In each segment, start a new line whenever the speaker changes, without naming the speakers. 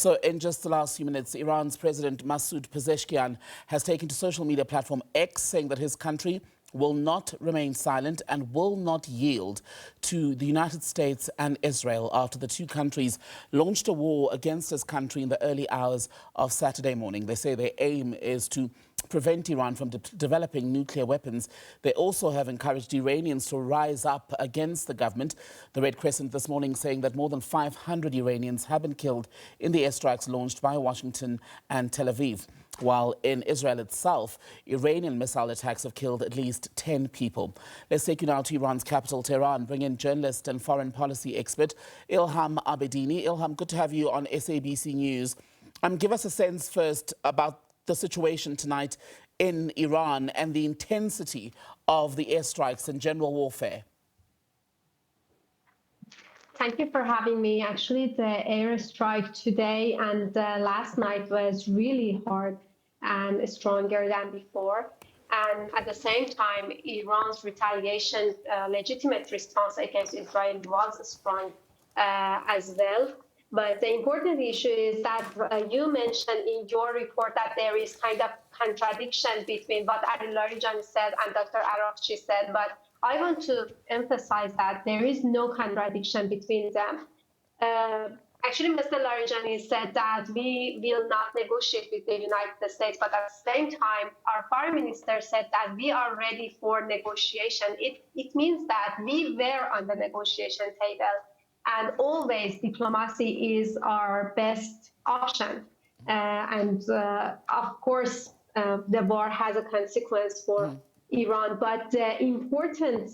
So in just the last few minutes, Iran's President Masoud Pezeshkian has taken to social media platform X, saying that his country will not remain silent and will not yield to the United States and Israel after the two countries launched a war against his country in the early hours of Saturday morning. They say their aim is to prevent Iran from developing nuclear weapons. They also have encouraged Iranians to rise up against the government. The Red Crescent this morning saying that more than 500 Iranians have been killed in the airstrikes launched by Washington and Tel Aviv. While in Israel itself, Iranian missile attacks have killed at least 10 people. Let's take you now to Iran's capital, Tehran, bring in journalist and foreign policy expert Elham Abedini. Elham, good to have you on SABC News. Give us a sense first about the situation tonight in Iran and the intensity of the airstrikes and general warfare.
Thank you for having me. Actually, the airstrike today and last night was really hard and stronger than before. And at the same time, Iran's retaliation, legitimate response against Israel was strong as well. But the important issue is that you mentioned in your report that there is kind of contradiction between what Ali Larijani said and Dr. Araqchi said. But I want to emphasize that there is no contradiction between them. Actually, Mr. Larijani said that we will not negotiate with the United States, but at the same time, our foreign minister said that we are ready for negotiation. It means that we were on the negotiation table, and always diplomacy is our best option. Of course, the war has a consequence for Iran, but the important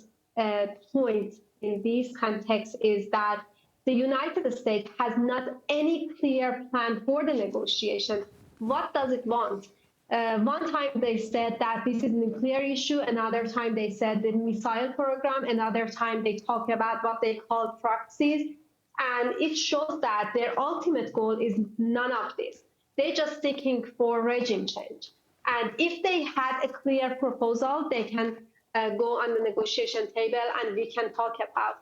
point in this context is that the United States has not any clear plan for the negotiation. What does it want? One time they said that this is a nuclear issue, another time they said the missile program, another time they talk about what they call proxies. And it shows that their ultimate goal is none of this. They're just seeking for regime change. And if they had a clear proposal, they can go on the negotiation table and we can talk about.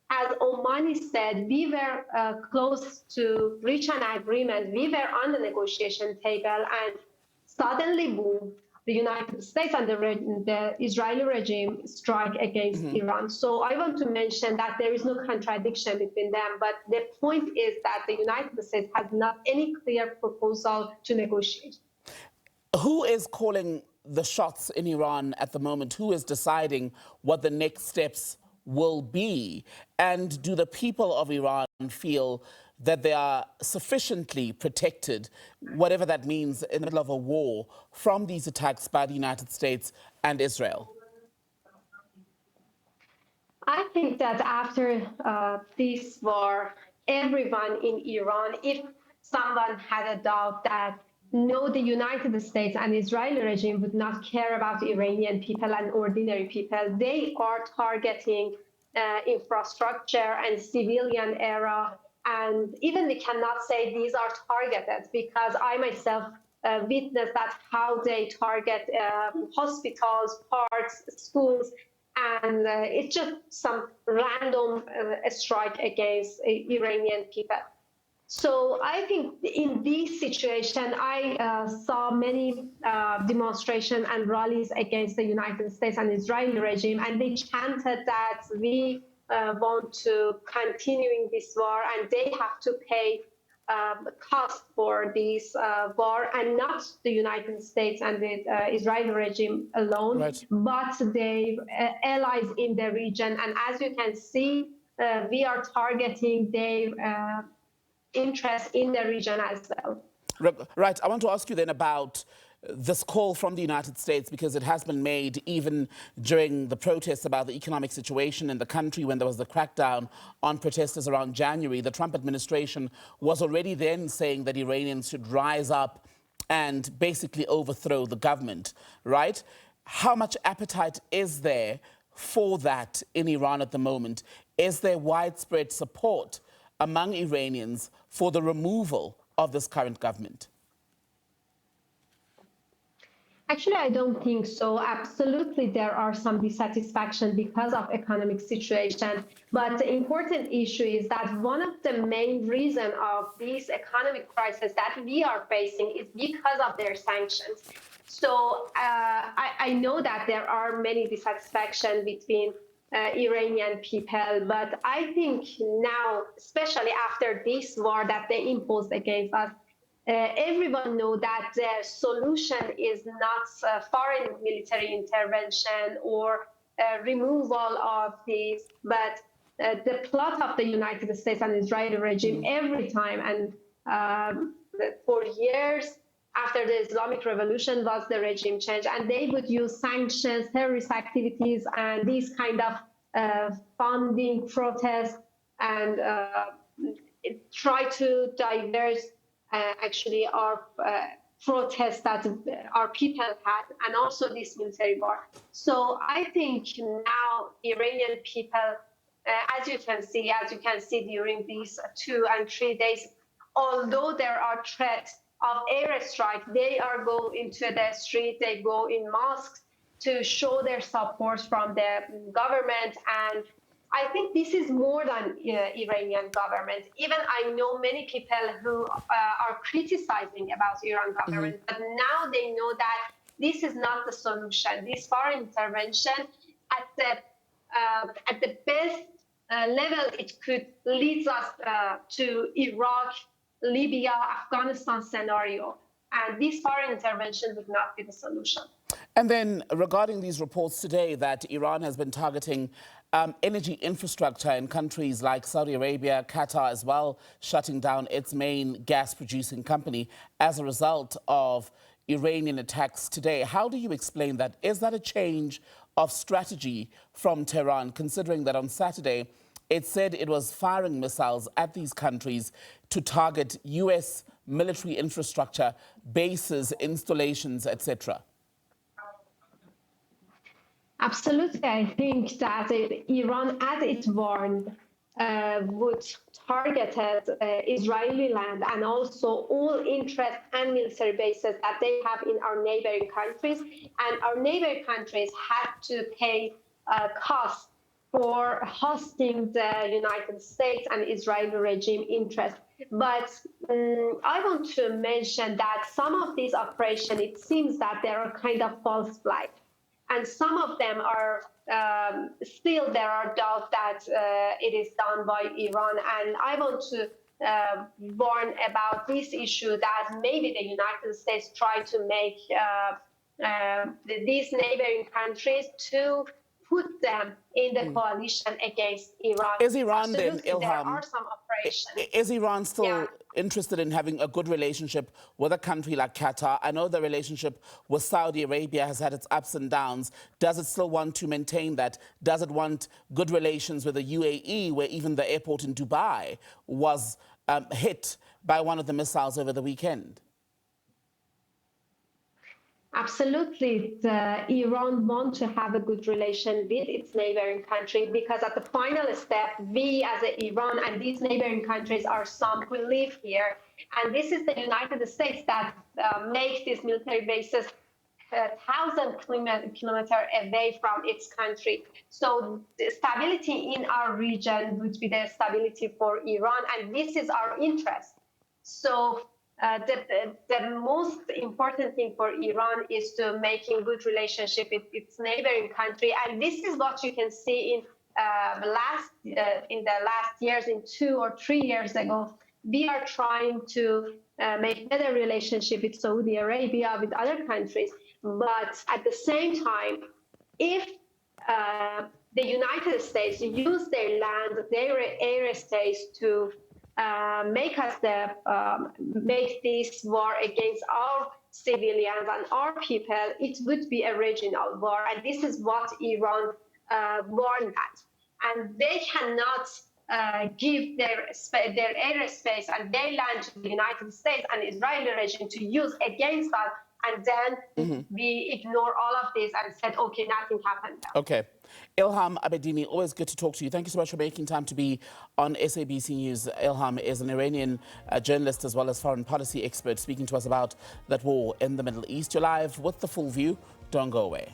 As Omani said, we were close to reach an agreement. We were on the negotiation table and suddenly, boom, the United States and the Israeli regime strike against Iran. So I want to mention that there is no contradiction between them. But the point is that the United States has not any clear proposal to negotiate.
Who is calling the shots in Iran at the moment? Who is deciding what the next steps will be? And do the people of Iran feel that they are sufficiently protected, whatever that means, in the middle of a war, from these attacks by the United States and Israel?
I think that after this war, everyone in Iran, if someone had a doubt that no, the United States and Israeli regime would not care about Iranian people and ordinary people, they are targeting infrastructure and civilian era. And even we cannot say these are targeted, because I myself witnessed that how they target hospitals, parks, schools, and it's just some random strike against Iranian people. So I think in this situation, I saw many demonstrations and rallies against the United States and Israeli regime, and they chanted that we want to continuing this war, and they have to pay cost for this war, and not the United States and the Israeli regime alone, but the allies in the region. And as you can see, we are targeting their interest in the region as well.
Right. I want to ask you then about this call from the United States, because it has been made even during the protests about the economic situation in the country when there was the crackdown on protesters around January. The Trump administration was already then saying that Iranians should rise up and basically overthrow the government, right? How much appetite is there for that in Iran at the moment? Is there widespread support among Iranians for the removal of this current government?
Actually, I don't think so. Absolutely, there are some dissatisfaction because of economic situation. But the important issue is that one of the main reasons of this economic crisis that we are facing is because of their sanctions. So I know that there are many dissatisfaction between Iranian people, but I think now, especially after this war that they imposed against us, everyone knows that the solution is not foreign military intervention or removal of these, but the plot of the United States and Israeli regime every time and for years after the Islamic Revolution was the regime change, and they would use sanctions, terrorist activities, and these kind of funding protests and try to divert actually our protests that our people had, and also this military war. So I think now Iranian people, as you can see during these 2 and 3 days, although there are threats of airstrike, they are going into the street, they go in mosques to show their support from the government. And I think this is more than Iranian government. Even I know many people who are criticizing about Iran government, but now they know that this is not the solution. This foreign intervention at the best level, it could lead us to Iraq, Libya, Afghanistan scenario. And this foreign intervention would not be the solution.
And then regarding these reports today that Iran has been targeting energy infrastructure in countries like Saudi Arabia, Qatar as well, shutting down its main gas-producing company as a result of Iranian attacks today. How do you explain that? Is that a change of strategy from Tehran, considering that on Saturday it said it was firing missiles at these countries to target U.S. military infrastructure, bases, installations, etc.?
Absolutely. I think that Iran, as it warned, would target Israeli land and also all interest and military bases that they have in our neighboring countries. And our neighboring countries had to pay costs for hosting the United States and Israeli regime interest. But I want to mention that some of these operations, it seems that they are kind of false flag. And some of them are still, there are doubts that it is done by Iran. And I want to warn about this issue that maybe the United States try to make these neighboring countries to put them in the coalition against Iran.
Is Iran then,
Absolutely,
Ilham,
there are some operations.
is Iran still interested in having a good relationship with a country like Qatar? I know the relationship with Saudi Arabia has had its ups and downs. Does it still want to maintain that? Does it want good relations with the UAE, where even the airport in Dubai was hit by one of the missiles over the weekend?
Absolutely. Iran wants to have a good relation with its neighboring country, because at the final step, we as Iran and these neighboring countries are some who live here. And this is the United States that makes these military bases 1,000 kilometers away from its country. So the stability in our region would be the stability for Iran, and this is our interest. So the most important thing for Iran is to making good relationship with its neighboring country, and this is what you can see in the last years. In 2 or 3 years ago, we are trying to make better relationship with Saudi Arabia, with other countries. But at the same time, if the United States use their land, their airspace to make this war against our civilians and our people, it would be a regional war. And this is what Iran warned at. And they cannot give their airspace and their land to the United States and Israeli regime to use against us and then we ignore all of this and said, okay, nothing happened.
Okay. Elham Abedini, always good to talk to you. Thank you so much for making time to be on SABC News. Elham is an Iranian journalist as well as foreign policy expert speaking to us about that war in the Middle East. You're live with The Full View. Don't go away.